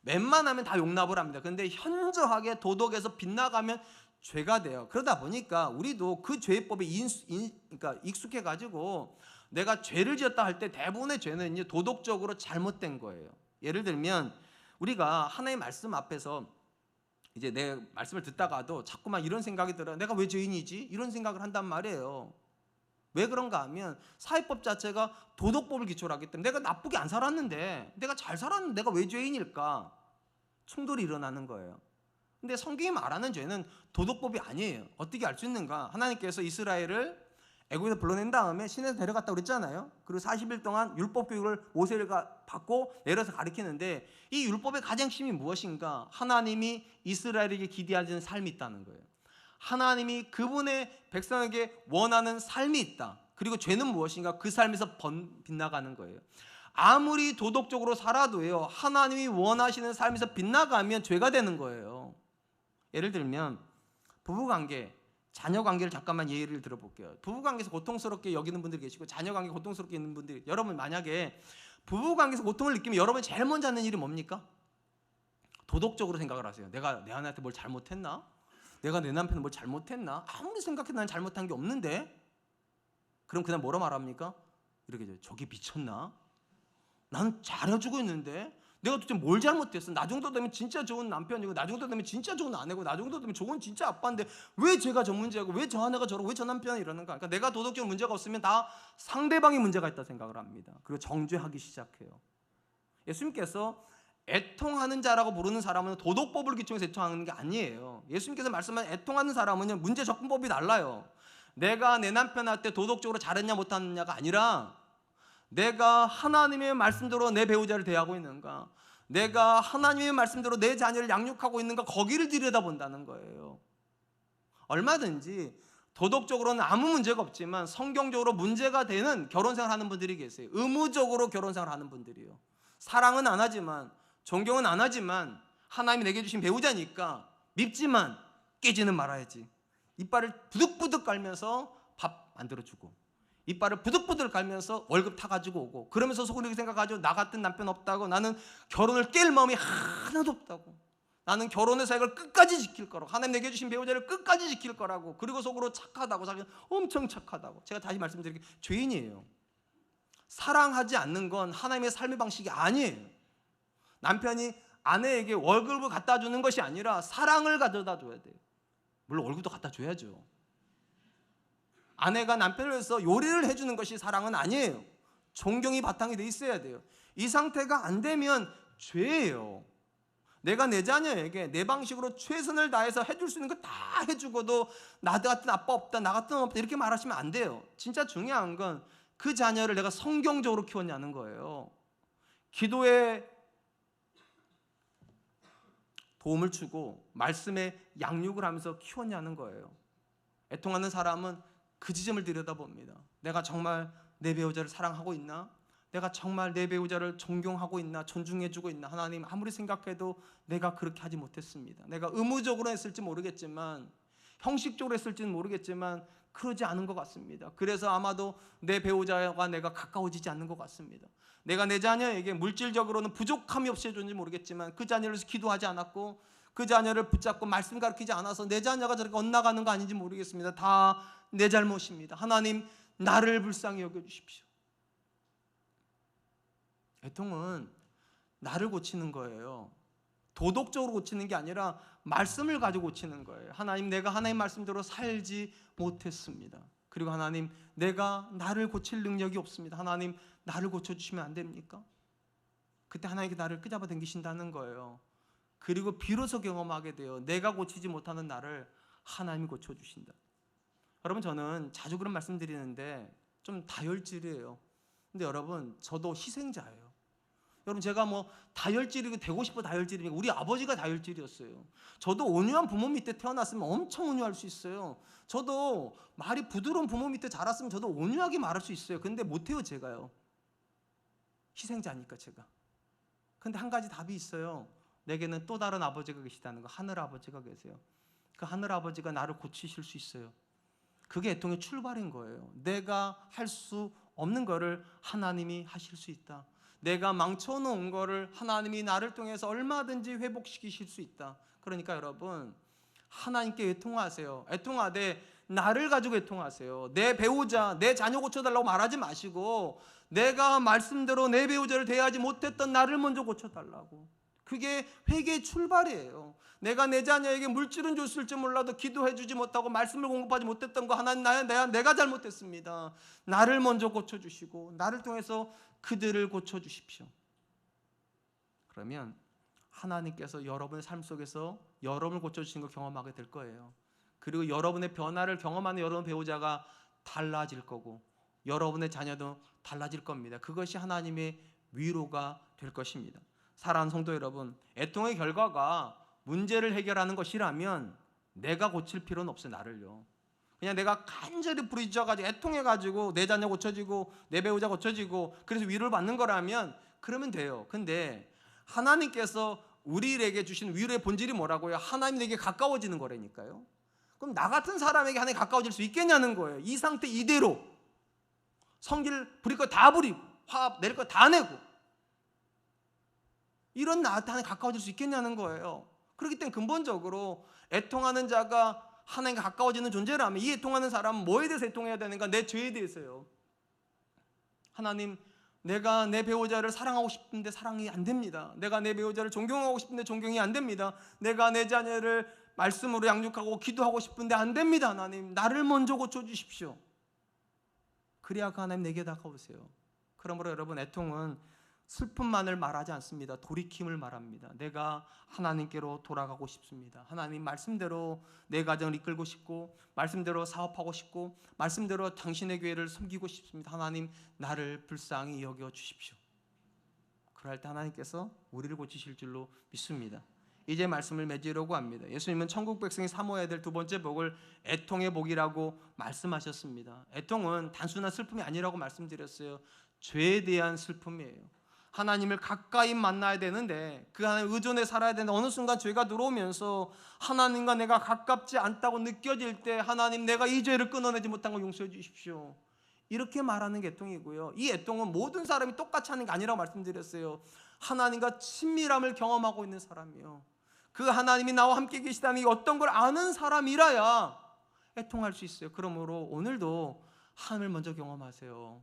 웬만하면 다 용납을 합니다. 그런데 현저하게 도덕에서 빗나가면 죄가 돼요. 그러다 보니까 우리도 그 죄법에 그러니까 익숙해가지고 내가 죄를 지었다 할 때 대부분의 죄는 이제 도덕적으로 잘못된 거예요. 예를 들면 우리가 하나님의 말씀 앞에서 이제 내 말씀을 듣다가도 자꾸만 이런 생각이 들어요. 내가 왜 죄인이지? 이런 생각을 한단 말이에요. 왜 그런가 하면 사회법 자체가 도덕법을 기초로 하기 때문에 내가 나쁘게 안 살았는데, 내가 잘 살았는데 내가 왜 죄인일까? 충돌이 일어나는 거예요. 근데 성경이 말하는 죄는 도덕법이 아니에요. 어떻게 알 수 있는가? 하나님께서 이스라엘을 애굽에서 불러낸 다음에 시내에서 데려갔다고 그랬잖아요. 그리고 40일 동안 율법 교육을 모세가 받고 내려서 가르치는데, 이 율법의 가장 핵심이 무엇인가? 하나님이 이스라엘에게 기대하는 삶이 있다는 거예요. 하나님이 그분의 백성에게 원하는 삶이 있다. 그리고 죄는 무엇인가? 그 삶에서 빗나가는 거예요. 아무리 도덕적으로 살아도요, 하나님이 원하시는 삶에서 빗나가면 죄가 되는 거예요. 예를 들면 부부관계, 자녀관계를 잠깐만 예를 들어볼게요. 부부관계에서 고통스럽게 여기는 분들이 계시고 자녀관계 고통스럽게 있는 분들이, 여러분 만약에 부부관계에서 고통을 느끼면 여러분이 제일 먼저 하는 일이 뭡니까? 도덕적으로 생각을 하세요. 내가 내 아내한테 뭘 잘못했나? 내가 내 남편은 뭘 잘못했나? 아무리 생각해도 난 잘못한 게 없는데? 그럼 그냥 뭐라 말합니까? 이렇게 해요. 저게 미쳤나? 나는 잘해주고 있는데 내가 도대체 뭘 잘못했어? 나 정도 되면 진짜 좋은 남편이고, 나 정도 되면 진짜 좋은 아내고, 나 정도 되면 좋은 진짜 아빠인데 왜 제가 저 문제고, 왜 저 아내가 저러고, 왜 저 남편이 이러는가? 그러니까 내가 도덕적 문제가 없으면 다 상대방이 문제가 있다 생각을 합니다. 그리고 정죄하기 시작해요. 예수님께서 애통하는 자라고 부르는 사람은 도덕법을 기초해서 애통하는 게 아니에요. 예수님께서 말씀하신 애통하는 사람은 문제 접근법이 달라요. 내가 내 남편한테 도덕적으로 잘했냐 못했냐가 아니라 내가 하나님의 말씀대로 내 배우자를 대하고 있는가, 내가 하나님의 말씀대로 내 자녀를 양육하고 있는가, 거기를 들여다본다는 거예요. 얼마든지 도덕적으로는 아무 문제가 없지만 성경적으로 문제가 되는 결혼생활 하는 분들이 계세요. 의무적으로 결혼생활 하는 분들이요. 사랑은 안 하지만, 존경은 안 하지만 하나님이 내게 주신 배우자니까 밉지만 깨지는 말아야지. 이빨을 부득부득 깔면서 밥 만들어주고, 이빨을 부득부득 깔면서 월급 타가지고 오고, 그러면서 속으로 이렇게 생각하죠. 나 같은 남편 없다고, 나는 결혼을 깰 마음이 하나도 없다고, 나는 결혼의 사역을 끝까지 지킬 거라고, 하나님 내게 주신 배우자를 끝까지 지킬 거라고, 그리고 속으로 착하다고, 자기는 엄청 착하다고. 제가 다시 말씀드릴게요. 죄인이에요. 사랑하지 않는 건 하나님의 삶의 방식이 아니에요. 남편이 아내에게 월급을 갖다 주는 것이 아니라 사랑을 가져다 줘야 돼요. 물론 월급도 갖다 줘야죠. 아내가 남편을 위해서 요리를 해주는 것이 사랑은 아니에요. 존경이 바탕이 돼 있어야 돼요. 이 상태가 안 되면 죄예요. 내가 내 자녀에게 내 방식으로 최선을 다해서 해줄 수 있는 거 다 해주고도 나 같은 아빠 없다, 나 같은 엄마 없다 이렇게 말하시면 안 돼요. 진짜 중요한 건 그 자녀를 내가 성경적으로 키웠냐는 거예요. 기도에 도움을 주고 말씀에 양육을 하면서 키웠냐는 거예요. 애통하는 사람은 그 지점을 들여다봅니다. 내가 정말 내 배우자를 사랑하고 있나? 내가 정말 내 배우자를 존경하고 있나? 존중해주고 있나? 하나님, 아무리 생각해도 내가 그렇게 하지 못했습니다. 내가 의무적으로 했을지 모르겠지만, 형식적으로 했을지는 모르겠지만 그러지 않은 것 같습니다. 그래서 아마도 내 배우자와 내가 가까워지지 않는 것 같습니다. 내가 내 자녀에게 물질적으로는 부족함이 없이 해줬는지 모르겠지만 그 자녀를 위해서 기도하지 않았고, 그 자녀를 붙잡고 말씀 가르치지 않아서 내 자녀가 저렇게 엇나가는 거 아닌지 모르겠습니다. 다 내 잘못입니다. 하나님, 나를 불쌍히 여겨주십시오. 애통은 나를 고치는 거예요. 도덕적으로 고치는 게 아니라 말씀을 가지고 고치는 거예요. 하나님, 내가 하나님 말씀대로 살지 못했습니다. 그리고 하나님, 내가 나를 고칠 능력이 없습니다. 하나님, 나를 고쳐주시면 안 됩니까? 그때 하나님께 나를 끄잡아 당기신다는 거예요. 그리고 비로소 경험하게 돼요. 내가 고치지 못하는 나를 하나님이 고쳐주신다. 여러분, 저는 자주 그런 말씀 드리는데 좀 다혈질이에요. 근데 여러분, 저도 희생자예요. 여러분, 제가 뭐 다혈질이고 되고 싶어 다혈질이니까 우리 아버지가 다혈질이었어요. 저도 온유한 부모 밑에 태어났으면 엄청 온유할 수 있어요. 저도 말이 부드러운 부모 밑에 자랐으면 저도 온유하게 말할 수 있어요. 근데 못해요, 제가요. 희생자니까 제가. 근데 한 가지 답이 있어요. 내게는 또 다른 아버지가 계시다는 거. 하늘 아버지가 계세요. 그 하늘 아버지가 나를 고치실 수 있어요. 그게 애통의 출발인 거예요. 내가 할 수 없는 거를 하나님이 하실 수 있다. 내가 망쳐놓은 거를 하나님이 나를 통해서 얼마든지 회복시키실 수 있다. 그러니까 여러분, 하나님께 애통하세요. 애통하되 나를 가지고 애통하세요. 내 배우자, 내 자녀 고쳐달라고 말하지 마시고 내가 말씀대로 내 배우자를 대하지 못했던 나를 먼저 고쳐달라고. 그게 회개의 출발이에요. 내가 내 자녀에게 물질은 줬을지 몰라도 기도해주지 못하고 말씀을 공급하지 못했던 거 하나님, 내가 잘못했습니다. 나를 먼저 고쳐주시고 나를 통해서 그들을 고쳐주십시오. 그러면 하나님께서 여러분의 삶 속에서 여러분을 고쳐주신 걸 경험하게 될 거예요. 그리고 여러분의 변화를 경험하는 여러분 배우자가 달라질 거고 여러분의 자녀도 달라질 겁니다. 그것이 하나님의 위로가 될 것입니다. 사랑하는 성도 여러분, 애통의 결과가 문제를 해결하는 것이라면 내가 고칠 필요는 없어요. 나를요. 그냥 내가 간절히 부르짖어가지고 애통해가지고 내 자녀 고쳐지고 내 배우자 고쳐지고 그래서 위로를 받는 거라면 그러면 돼요. 근데 하나님께서 우리에게 주신 위로의 본질이 뭐라고요? 하나님 내게 가까워지는 거라니까요. 그럼 나 같은 사람에게 하나님 가까워질 수 있겠냐는 거예요. 이 상태 이대로 성질 부릴 거 다 부리고 화 낼 거 다 내고 이런 나한테 하나님 가까워질 수 있겠냐는 거예요. 그렇기 때문에 근본적으로 애통하는 자가 하나님과 가까워지는 존재라면 이 애통하는 사람은 뭐에 대해서 애통해야 되는가? 내 죄에 대해서요. 하나님, 내가 내 배우자를 사랑하고 싶은데 사랑이 안 됩니다. 내가 내 배우자를 존경하고 싶은데 존경이 안 됩니다. 내가 내 자녀를 말씀으로 양육하고 기도하고 싶은데 안 됩니다. 하나님, 나를 먼저 고쳐주십시오. 그래야 그 하나님 내게 다가오세요. 그러므로 여러분, 애통은 슬픔만을 말하지 않습니다. 돌이킴을 말합니다. 내가 하나님께로 돌아가고 싶습니다. 하나님 말씀대로 내 가정을 이끌고 싶고 말씀대로 사업하고 싶고 말씀대로 당신의 교회를 섬기고 싶습니다. 하나님, 나를 불쌍히 여겨 주십시오. 그럴 때 하나님께서 우리를 고치실 줄로 믿습니다. 이제 말씀을 맺으려고 합니다. 예수님은 천국 백성이 사모해야 될 두 번째 복을 애통의 복이라고 말씀하셨습니다. 애통은 단순한 슬픔이 아니라고 말씀드렸어요. 죄에 대한 슬픔이에요. 하나님을 가까이 만나야 되는데 그 하나님 의존해 살아야 되는데 어느 순간 죄가 들어오면서 하나님과 내가 가깝지 않다고 느껴질 때 하나님, 내가 이 죄를 끊어내지 못한 거 용서해 주십시오. 이렇게 말하는 게 애통이고요. 이 애통은 모든 사람이 똑같이 하는 게 아니라고 말씀드렸어요. 하나님과 친밀함을 경험하고 있는 사람이요. 그 하나님이 나와 함께 계시다는 게 어떤 걸 아는 사람이라야 애통할 수 있어요. 그러므로 오늘도 하나님을 먼저 경험하세요.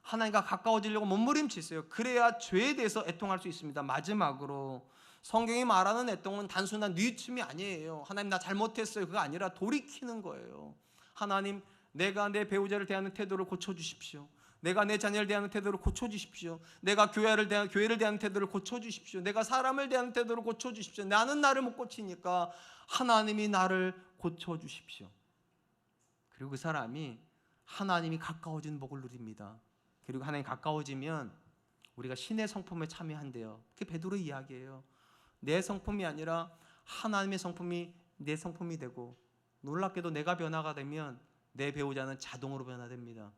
하나님과 가까워지려고 몸부림치세요. 그래야 죄에 대해서 애통할 수 있습니다. 마지막으로 성경이 말하는 애통은 단순한 뉘우침이 아니에요. 하나님, 나 잘못했어요. 그거 아니라 돌이키는 거예요. 하나님, 내가 내 배우자를 대하는 태도를 고쳐주십시오. 내가 내 자녀를 대하는 태도를 고쳐주십시오. 내가 교회를 대하는 태도를 고쳐주십시오. 내가 사람을 대하는 태도를 고쳐주십시오. 나는 나를 못 고치니까 하나님이 나를 고쳐주십시오. 그리고 그 사람이 하나님이 가까워진 복을 누립니다. 그리고 하나님 가까워지면 우리가 신의 성품에 참여한대요. 그게 베드로의 이야기예요. 내 성품이 아니라 하나님의 성품이 내 성품이 되고, 놀랍게도 내가 변화가 되면 내 배우자는 자동으로 변화됩니다.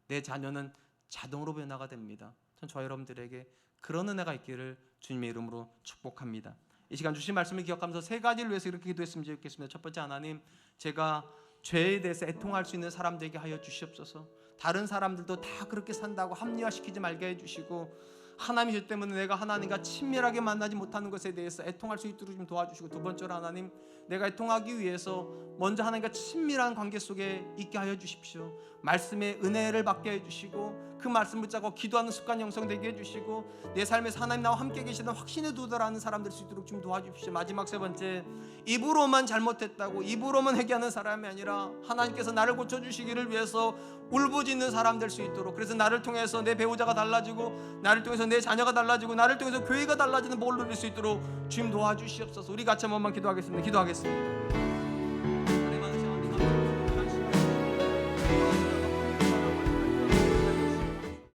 내 자녀는 자동으로 변화가 됩니다. 전 저와 여러분들에게 그런 은혜가 있기를 주님의 이름으로 축복합니다. 이 시간 주신 말씀을 기억하면서 세 가지를 위해서 이렇게 기도했으면 좋겠습니다. 첫 번째, 하나님, 제가 죄에 대해서 애통할 수 있는 사람 되게 하여 주시옵소서. 다른 사람들도 다 그렇게 산다고 합리화시키지 말게 해주시고, 하나님의 죄 때문에 내가 하나님과 친밀하게 만나지 못하는 것에 대해서 애통할 수 있도록 좀 도와주시고, 두 번째로 하나님, 내가 통하기 위해서 먼저 하나님과 친밀한 관계 속에 있게 하여 주십시오. 말씀의 은혜를 받게 해주시고 그 말씀 붙잡고 기도하는 습관 형성되게 해주시고 내 삶에서 하나님 나와 함께 계시는 확신에 도달하는 사람 될 수 있도록 좀 도와주십시오. 마지막 세 번째, 입으로만 잘못했다고 입으로만 회개하는 사람이 아니라 하나님께서 나를 고쳐주시기를 위해서 울부짖는 사람 될 수 있도록, 그래서 나를 통해서 내 배우자가 달라지고 나를 통해서 내 자녀가 달라지고 나를 통해서 교회가 달라지는 복을 누릴 수 있도록 주님 도와주시옵소서. 우리 같이 한 번만 기도하겠습니다.